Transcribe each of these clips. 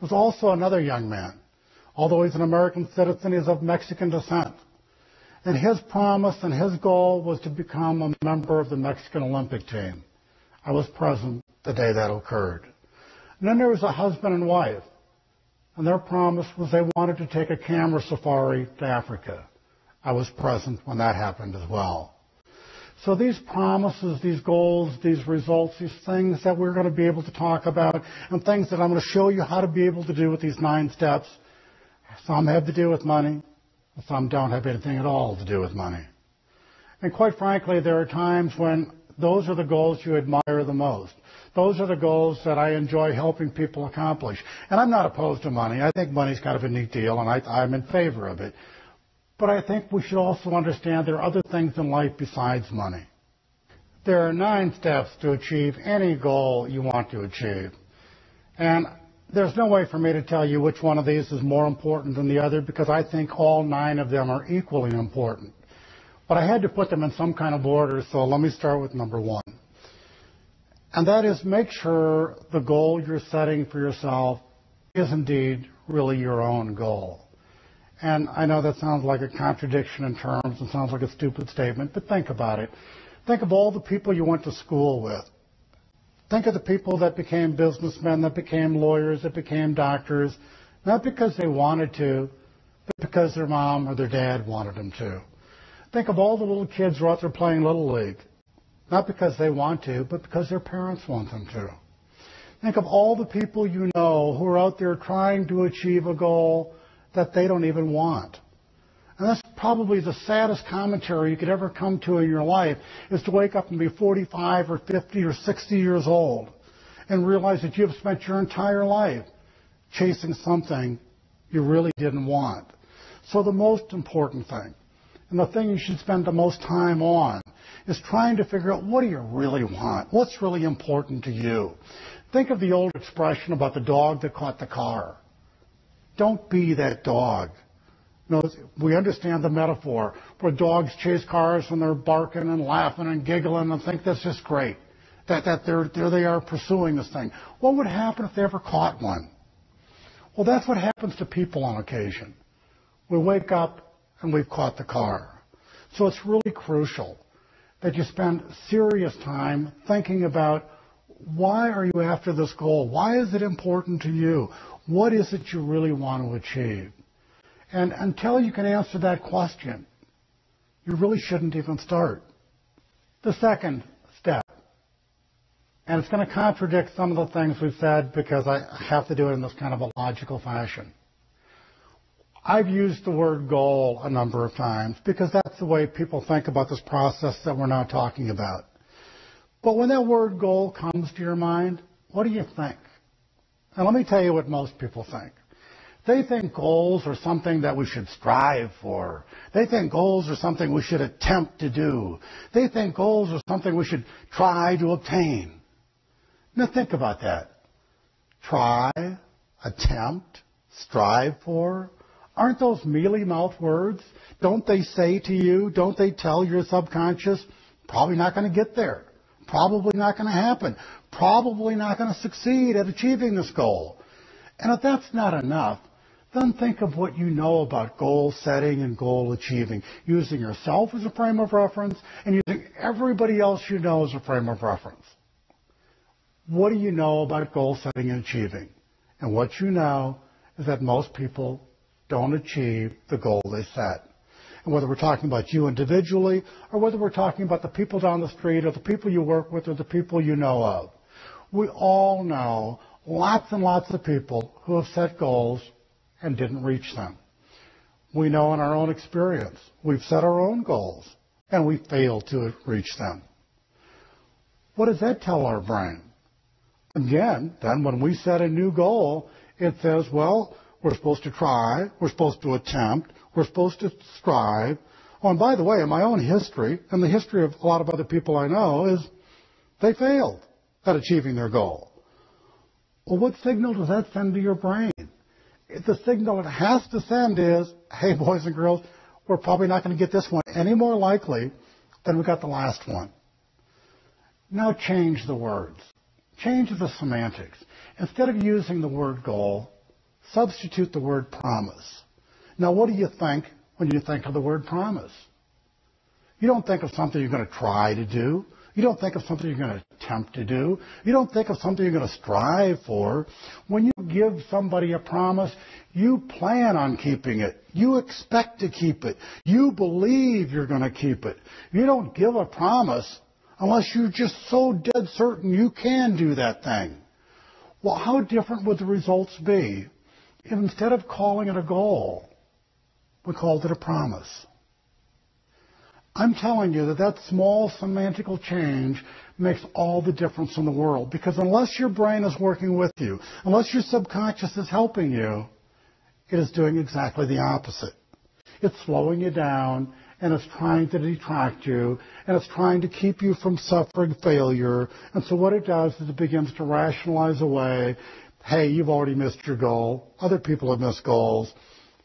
was also another young man. Although he's an American citizen, he's of Mexican descent. And his promise and his goal was to become a member of the Mexican Olympic team. I was present the day that occurred. And then there was a husband and wife. And their promise was they wanted to take a camera safari to Africa. I was present when that happened as well. So these promises, these goals, these results, these things that we're going to be able to talk about, and things that I'm going to show you how to be able to do with these 9 steps, some have to do with money, and some don't have anything at all to do with money. And quite frankly, there are times when those are the goals you admire the most. Those are the goals that I enjoy helping people accomplish. And I'm not opposed to money. I think money's kind of a neat deal, and I'm in favor of it. But I think we should also understand there are other things in life besides money. There are 9 steps to achieve any goal you want to achieve. And there's no way for me to tell you which one of these is more important than the other, because I think all 9 of them are equally important. But I had to put them in some kind of order, so let me start with number 1. And that is, make sure the goal you're setting for yourself is indeed really your own goal. And I know that sounds like a contradiction in terms and sounds like a stupid statement, but think about it. Think of all the people you went to school with. Think of the people that became businessmen, that became lawyers, that became doctors, not because they wanted to, but because their mom or their dad wanted them to. Think of all the little kids who are out there playing Little League, not because they want to, but because their parents want them to. Think of all the people you know who are out there trying to achieve a goal that they don't even want. And that's probably the saddest commentary you could ever come to in your life, is to wake up and be 45 or 50 or 60 years old and realize that you have spent your entire life chasing something you really didn't want. So the most important thing, and the thing you should spend the most time on, is trying to figure out, what do you really want? What's really important to you? Think of the old expression about the dog that caught the car. Don't be that dog. You know, we understand the metaphor where dogs chase cars when they're barking and laughing and giggling and think that's just great, that there they are pursuing this thing. What would happen if they ever caught one? Well, that's what happens to people on occasion. We wake up and we've caught the car. So it's really crucial that you spend serious time thinking about, why are you after this goal? Why is it important to you? What is it you really want to achieve? And until you can answer that question, you really shouldn't even start. The second step, and it's going to contradict some of the things we've said because I have to do it in this kind of a logical fashion. I've used the word goal a number of times because that's the way people think about this process that we're now talking about. But when that word goal comes to your mind, what do you think? And let me tell you what most people think. They think goals are something that we should strive for. They think goals are something we should attempt to do. They think goals are something we should try to obtain. Now think about that. Try, attempt, strive for. Aren't those mealy-mouthed words? Don't they say to you, don't they tell your subconscious, probably not going to get there, probably not going to happen, probably not going to succeed at achieving this goal? And if that's not enough, then think of what you know about goal setting and goal achieving, using yourself as a frame of reference and using everybody else you know as a frame of reference. What do you know about goal setting and achieving? And what you know is that most people don't achieve the goal they set. And whether we're talking about you individually or whether we're talking about the people down the street or the people you work with or the people you know of, we all know lots and lots of people who have set goals and didn't reach them. We know in our own experience, we've set our own goals and we failed to reach them. What does that tell our brain? Again, then when we set a new goal, it says, well, we're supposed to try, we're supposed to attempt, we're supposed to strive. Oh, and by the way, in my own history, and the history of a lot of other people I know, is they failed at achieving their goal. Well, what signal does that send to your brain? The signal it has to send is, hey, boys and girls, we're probably not going to get this one any more likely than we got the last one. Now change the words. Change the semantics. Instead of using the word goal, Substitute the word promise. Now, what do you think when you think of the word promise? You don't think of something you're going to try to do. You don't think of something you're going to attempt to do. You don't think of something you're going to strive for. When you give somebody a promise, you plan on keeping it. You expect to keep it. You believe you're going to keep it. You don't give a promise unless you're just so dead certain you can do that thing. Well, how different would the results be if instead of calling it a goal, we called it a promise? I'm telling you that small semantical change makes all the difference in the world. Because unless your brain is working with you, unless your subconscious is helping you, it is doing exactly the opposite. It's slowing you down, and it's trying to detract you, and it's trying to keep you from suffering failure. And so what it does is it begins to rationalize away, hey, you've already missed your goal. Other people have missed goals.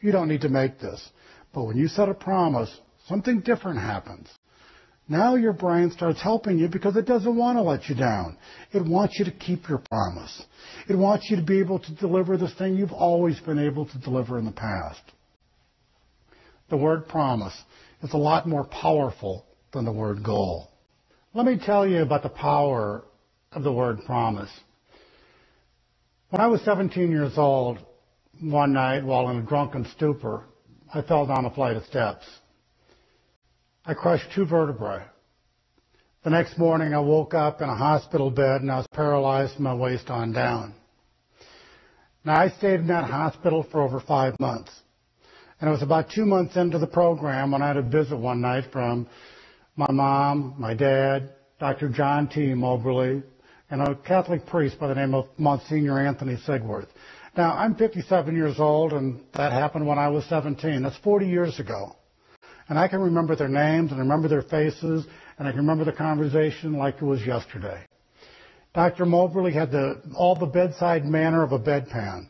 You don't need to make this. But when you set a promise, something different happens. Now your brain starts helping you because it doesn't want to let you down. It wants you to keep your promise. It wants you to be able to deliver this thing you've always been able to deliver in the past. The word promise is a lot more powerful than the word goal. Let me tell you about the power of the word promise. When I was 17 years old, one night while in a drunken stupor, I fell down a flight of steps. I crushed 2 vertebrae. The next morning I woke up in a hospital bed and I was paralyzed from my waist on down. Now I stayed in that hospital for over 5 months. And it was about 2 months into the program when I had a visit one night from my mom, my dad, Dr. John T. Moberly, and a Catholic priest by the name of Monsignor Anthony Sigworth. Now, I'm 57 years old, and that happened when I was 17. That's 40 years ago. And I can remember their names, and I remember their faces, and I can remember the conversation like it was yesterday. Dr. Moberly had all the bedside manner of a bedpan.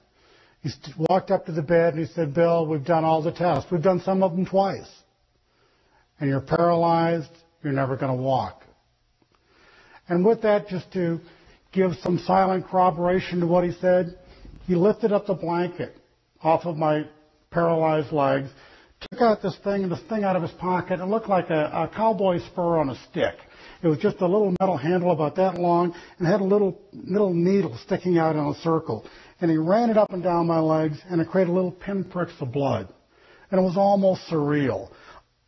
He walked up to the bed and he said, Bill, we've done all the tests. We've done some of them twice. And you're paralyzed. You're never going to walk. And with that, just to give some silent corroboration to what he said, he lifted up the blanket off of my paralyzed legs, took out this thing out of his pocket. It looked like a cowboy spur on a stick. It was just a little metal handle about that long and had a little needle sticking out in a circle. And he ran it up and down my legs, and it created little pinpricks of blood. And it was almost surreal.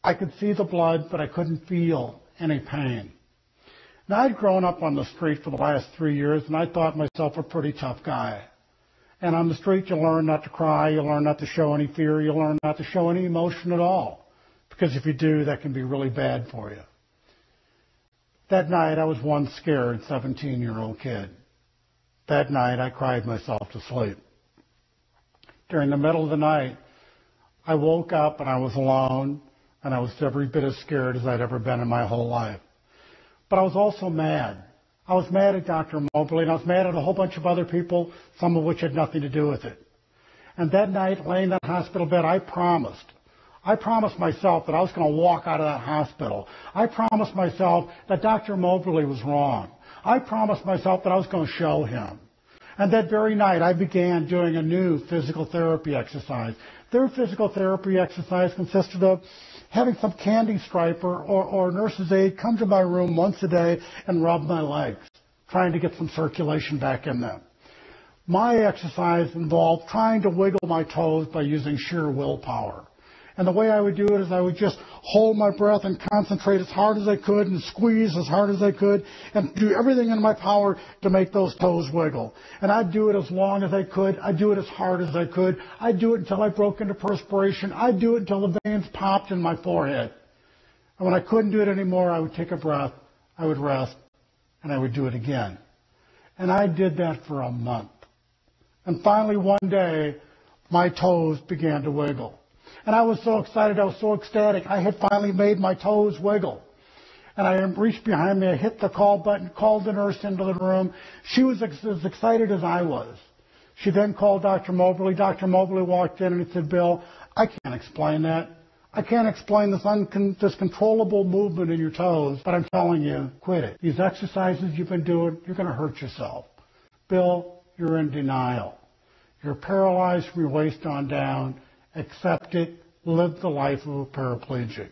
I could see the blood, but I couldn't feel any pain. Now, I'd grown up on the street for the last 3 years, and I thought myself a pretty tough guy. And on the street, you learn not to cry, you learn not to show any fear, you learn not to show any emotion at all. Because if you do, that can be really bad for you. That night, I was one scared 17-year-old kid. That night, I cried myself to sleep. During the middle of the night, I woke up and I was alone, and I was every bit as scared as I'd ever been in my whole life. But I was also mad. I was mad at Dr. Moberly, and I was mad at a whole bunch of other people, some of which had nothing to do with it. And that night, laying in that hospital bed, I promised myself that I was going to walk out of that hospital. I promised myself that Dr. Moberly was wrong. I promised myself that I was going to show him. And that very night, I began doing a new physical therapy exercise. Their physical therapy exercise consisted of having some candy striper or nurse's aide come to my room once a day and rub my legs, trying to get some circulation back in them. My exercise involved trying to wiggle my toes by using sheer willpower. And the way I would do it is I would just hold my breath and concentrate as hard as I could and squeeze as hard as I could and do everything in my power to make those toes wiggle. And I'd do it as long as I could. I'd do it as hard as I could. I'd do it until I broke into perspiration. I'd do it until the veins popped in my forehead. And when I couldn't do it anymore, I would take a breath, I would rest, and I would do it again. And I did that for a month. And finally one day, my toes began to wiggle. And I was so excited, I was so ecstatic. I had finally made my toes wiggle. And I reached behind me, I hit the call button, called the nurse into the room. She was as excited as I was. She then called Dr. Moberly. Dr. Moberly walked in and he said, Bill, I can't explain that. I can't explain this controllable movement in your toes, but I'm telling you, quit it. These exercises you've been doing, you're going to hurt yourself. Bill, you're in denial. You're paralyzed from your waist on down. Accept it. Live the life of a paraplegic.